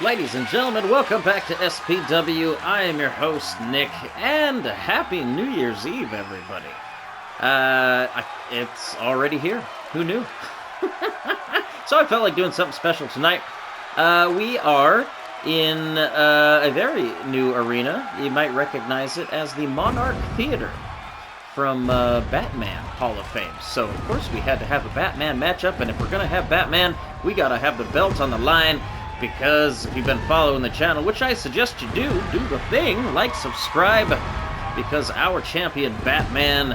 Ladies and gentlemen, welcome back to SPW. I am your host, Nick, and Happy New Year's Eve, everybody. It's already here. Who knew? So I felt like doing something special tonight. We are in a very new arena. You might recognize it as the Monarch Theater from Batman Hall of Fame. So, of course, we had to have a Batman matchup, and if we're going to have Batman, we got to have the belt on the line. Because if you've been following the channel, which I suggest you do the thing, like, subscribe, because our champion Batman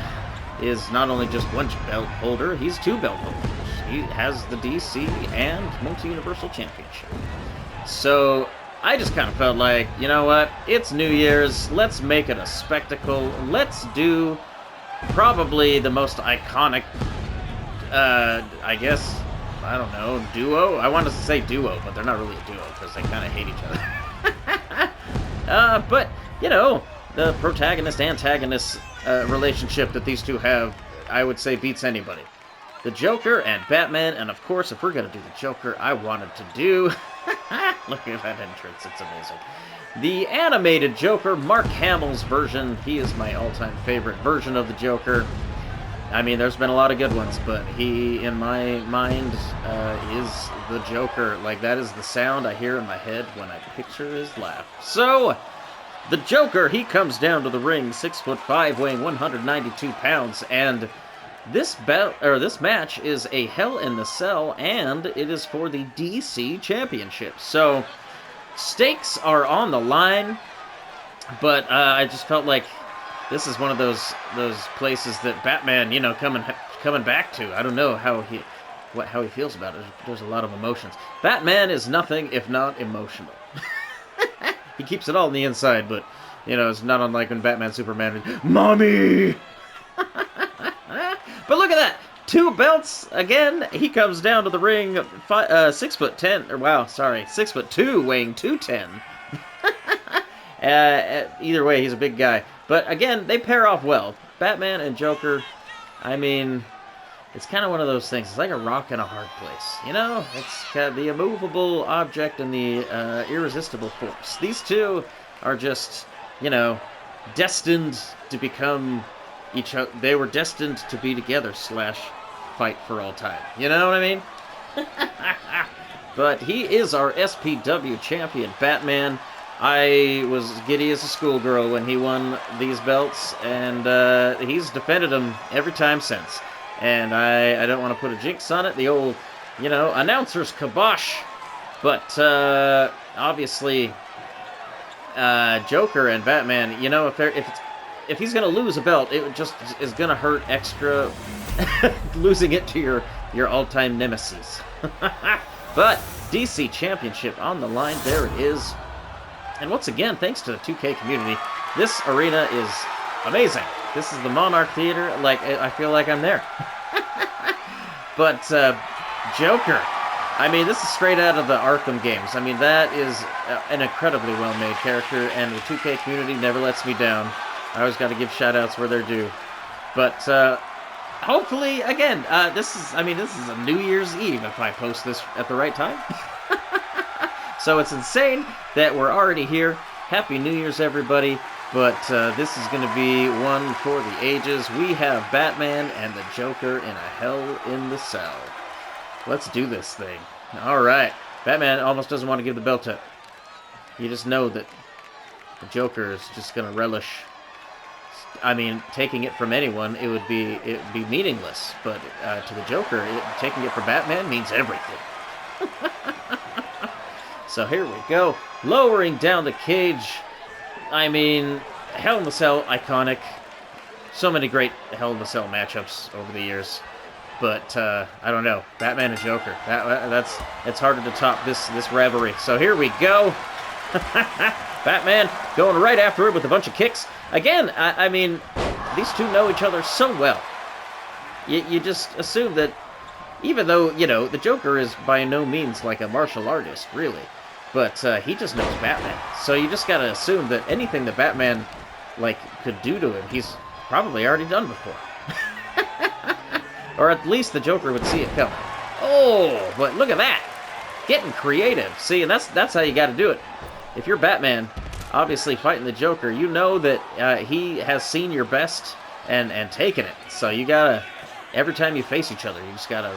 is not only just one belt holder, he's two belt holders. He has the DC and Multi-Universal Championship. So I just kind of felt like, you know what, it's New Year's, let's make it a spectacle, let's do probably the most iconic, I guess, I don't know, duo? I wanted to say duo, but they're not really a duo because they kind of hate each other. But, you know, the protagonist-antagonist relationship that these two have, I would say, beats anybody. The Joker and Batman, and of course, if we're going to do the Joker, I wanted to do... Look at that entrance, it's amazing. The animated Joker, Mark Hamill's version. He is my all-time favorite version of the Joker. I mean, there's been a lot of good ones, but he, in my mind, is the Joker. Like, that is the sound I hear in my head when I picture his laugh. So, the Joker, he comes down to the ring, 6'5", weighing 192 pounds, and this match is a Hell in the Cell, and it is for the DC Championship. So, stakes are on the line, but I just felt like this is one of those places that Batman, you know, coming back to. I don't know how he feels about it. There's a lot of emotions. Batman is nothing if not emotional. He keeps it all on the inside, but you know, it's not unlike when Batman Superman is, Mommy. But look at that, 2 belts again. He comes down to the ring, 6'10", or wow, sorry, 6'2", weighing 210. Either way, he's a big guy. But again, they pair off well. Batman and Joker, I mean, it's kind of one of those things. It's like a rock and a hard place. You know, it's kind of the immovable object and the irresistible force. These two are just, you know, destined to become each other. They were destined to be together / fight for all time. You know what I mean? But he is our SPW champion, Batman. I was giddy as a schoolgirl when he won these belts, and he's defended them every time since. And I don't want to put a jinx on it, the old, you know, announcer's kibosh. But obviously, Joker and Batman, you know, if he's going to lose a belt, it just is going to hurt extra losing it to your all-time nemesis. But DC Championship on the line, there it is. And once again, thanks to the 2K community, this arena is amazing. This is the Monarch Theater. Like, I feel like I'm there. But Joker, I mean, this is straight out of the Arkham games. I mean, that is an incredibly well-made character, and the 2K community never lets me down. I always got to give shout-outs where they're due. But hopefully, again, this is a New Year's Eve if I post this at the right time. So it's insane that we're already here. Happy New Year's, everybody. But this is going to be one for the ages. We have Batman and the Joker in a Hell in the Cell. Let's do this thing. All right. Batman almost doesn't want to give the belt up. You just know that the Joker is just going to relish. I mean, taking it from anyone, it would be meaningless. But to the Joker, taking it from Batman means everything. So here we go, lowering down the cage. I mean, Hell in the Cell, iconic. So many great Hell in the Cell matchups over the years. But, I don't know, Batman and Joker, it's harder to top this rivalry. So here we go. Batman going right after it with a bunch of kicks. Again, I mean, these two know each other so well. You just assume that, even though, you know, the Joker is by no means like a martial artist, really. But he just knows Batman. So you just gotta assume that anything that Batman, like, could do to him, he's probably already done before. Or at least the Joker would see it coming. Oh, but look at that. Getting creative. See, and that's how you got to do it. If you're Batman, obviously fighting the Joker, you know that he has seen your best and taken it. So you gotta, every time you face each other, you just gotta,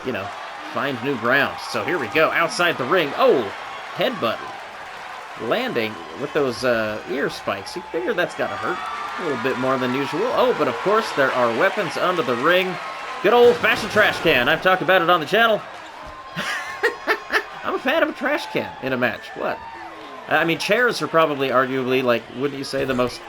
you know, find new ground. So here we go, outside the ring. Oh, headbutt. Landing with those ear spikes. You figure that's gotta hurt a little bit more than usual. Oh, but of course there are weapons under the ring. Good old-fashioned trash can. I've talked about it on the channel. I'm a fan of a trash can in a match. What? I mean, chairs are probably, arguably, like, wouldn't you say, the most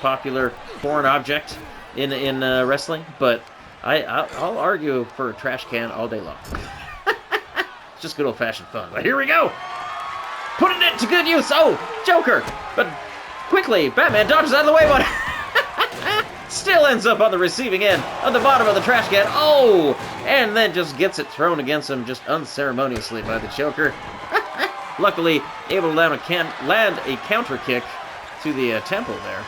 popular foreign object in wrestling? But I'll argue for a trash can all day long. It's just good old-fashioned fun. But here we go! Putting it to good use! Oh, Joker! But quickly, Batman dodges out of the way, but still ends up on the receiving end of the bottom of the trash can. Oh! And then just gets it thrown against him just unceremoniously by the Joker. Luckily, able to land a counter kick to the temple there.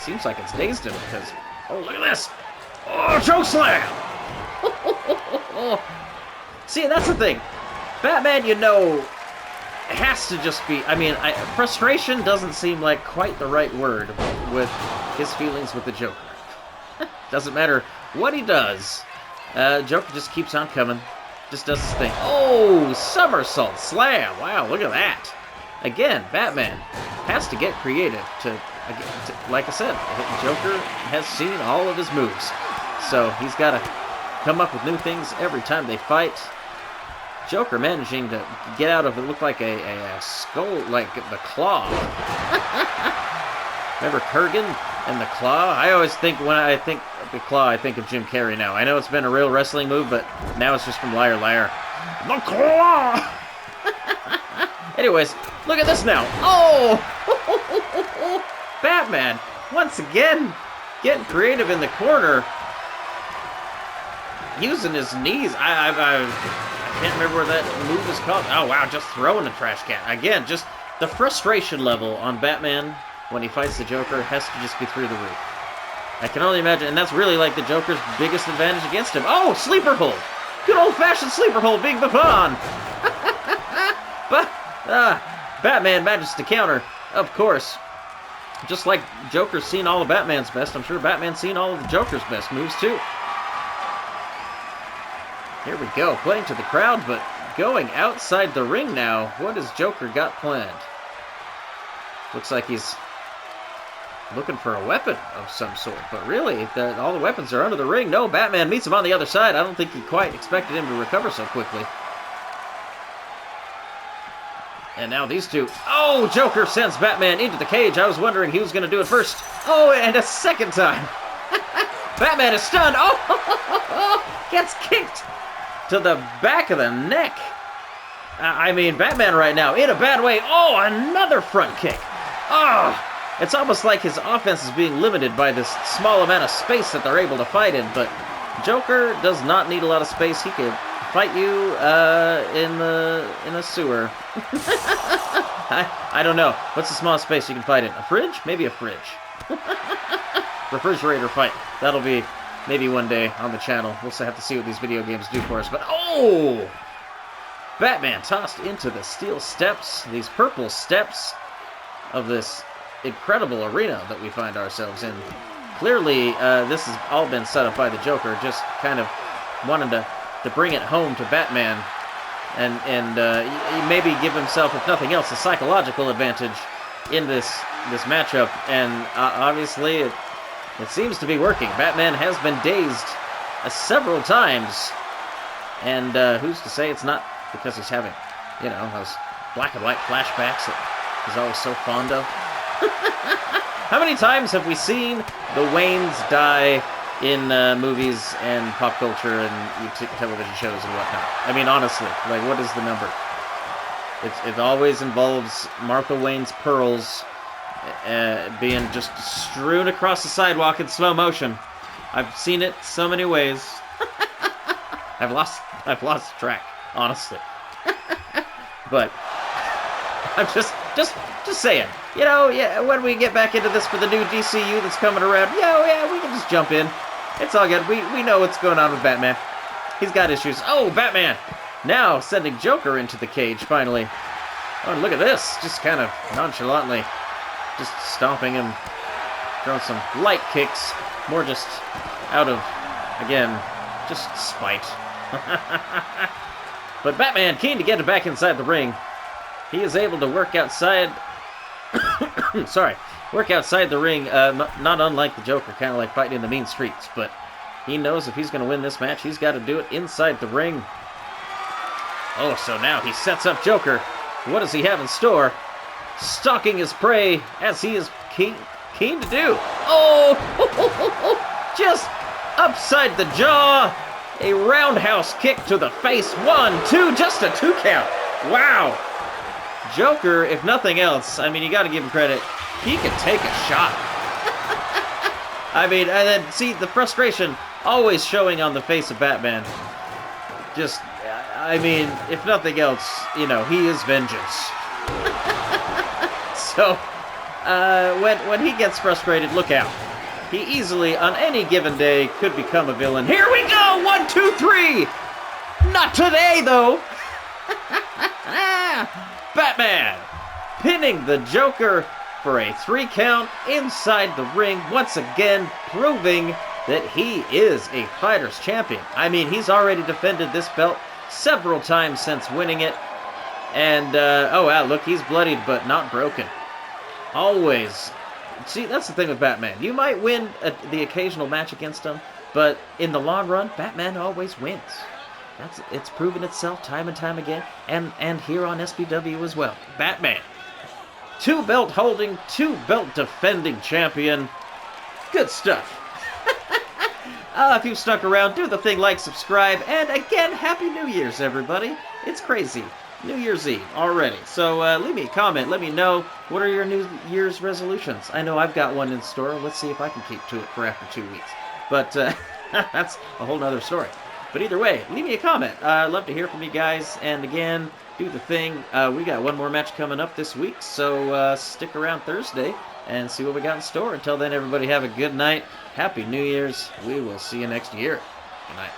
Seems like it's dazed him because, oh, look at this! Oh, choke slam! See, that's the thing. Batman, you know, has to just be, I mean, frustration doesn't seem like quite the right word with his feelings with the Joker. Doesn't matter what he does. Joker just keeps on coming. Just does his thing. Oh, somersault slam. Wow, look at that. Again, Batman has to get creative to like I said, Joker has seen all of his moves. So he's got to come up with new things every time they fight. Joker managing to get out of it looked like a skull, like the claw. Remember Kurgan and the claw? I always think, when I think of the claw, I think of Jim Carrey now. I know it's been a real wrestling move, but now it's just from Liar Liar. The claw! Anyways, look at this now. Oh! Batman, once again, getting creative in the corner. Using his knees. I can't remember where that move is called. Oh, wow, just throwing the trash can. Again, just the frustration level on Batman when he fights the Joker has to just be through the roof. I can only imagine, and that's really like the Joker's biggest advantage against him. Oh, sleeper hold! Good old-fashioned sleeper hold being put on! But, Batman manages to counter, of course. Just like Joker's seen all of Batman's best, I'm sure Batman's seen all of the Joker's best moves, too. Here we go, playing to the crowd, but going outside the ring now. What has Joker got planned? Looks like he's looking for a weapon of some sort, but really, all the weapons are under the ring. No, Batman meets him on the other side. I don't think he quite expected him to recover so quickly. And now these two. Oh, Joker sends Batman into the cage. I was wondering who was going to do it first. Oh, and a second time. Batman is stunned. Oh, gets kicked to the back of the neck. I mean, Batman right now in a bad way. Oh, another front kick. Oh, it's almost like his offense is being limited by this small amount of space that they're able to fight in. But Joker does not need a lot of space. He could fight you in a sewer. I don't know. What's the smallest space you can fight in? A fridge? Maybe a fridge. Refrigerator fight. That'll be maybe one day on the channel. We'll have to see what these video games do for us. But oh! Batman tossed into the steel steps, these purple steps of this incredible arena that we find ourselves in. Clearly, this has all been set up by the Joker, just kind of wanting to bring it home to Batman and maybe give himself, if nothing else, a psychological advantage in this matchup. And obviously, it seems to be working. Batman has been dazed several times, and who's to say it's not because he's having, you know, those black and white flashbacks that he's always so fond of. How many times have we seen the Waynes die in movies and pop culture and television shows and whatnot? I mean, honestly, like, what is the number? It always involves Martha Wayne's pearls being just strewn across the sidewalk in slow motion. I've seen it so many ways. I've lost track, honestly. But I'm just saying, you know, yeah, when we get back into this for the new DCU that's coming around, yeah, we can just jump in. It's all good. We know what's going on with Batman. He's got issues. Oh, Batman Now sending Joker into the cage, finally. Oh, and look at this. Just kind of nonchalantly just stomping him. Throwing some light kicks. More just out of, again, just spite. But Batman, keen to get it back inside the ring. He is able to work outside... Sorry. Work outside the ring, not unlike the Joker, kind of like fighting in the mean streets. But he knows if he's going to win this match, he's got to do it inside the ring. Oh, so now he sets up Joker. What does he have in store? Stalking his prey, as he is keen to do. Oh! Just upside the jaw. A roundhouse kick to the face. 1, 2, just a 2 count. Wow. Joker, if nothing else, I mean, you got to give him credit. He can take a shot. I mean, and then see the frustration always showing on the face of Batman. Just, I mean, if nothing else, you know, he is vengeance. So, when he gets frustrated, look out. He easily, on any given day, could become a villain. Here we go! 1, 2, 3! Not today, though! Batman pinning the Joker for a 3 count inside the ring, once again proving that he is a fighter's champion. I mean, he's already defended this belt several times since winning it. And, oh wow, look, he's bloodied but not broken. Always. See, that's the thing with Batman. You might win the occasional match against him, but in the long run, Batman always wins. It's proven itself time and time again, and here on SPW as well. Batman. 2 belt holding, 2 belt defending champion. Good stuff. If you've stuck around, do the thing, like, subscribe, and again, Happy New Year's, everybody. It's crazy. New Year's Eve already. So leave me a comment. Let me know, what are your New Year's resolutions? I know I've got one in store. Let's see if I can keep to it for after 2 weeks. But that's a whole nother story. But either way, leave me a comment. I'd love to hear from you guys. And again, do the thing. We got one more match coming up this week. So stick around Thursday and see what we got in store. Until then, everybody have a good night. Happy New Year's. We will see you next year. Good night.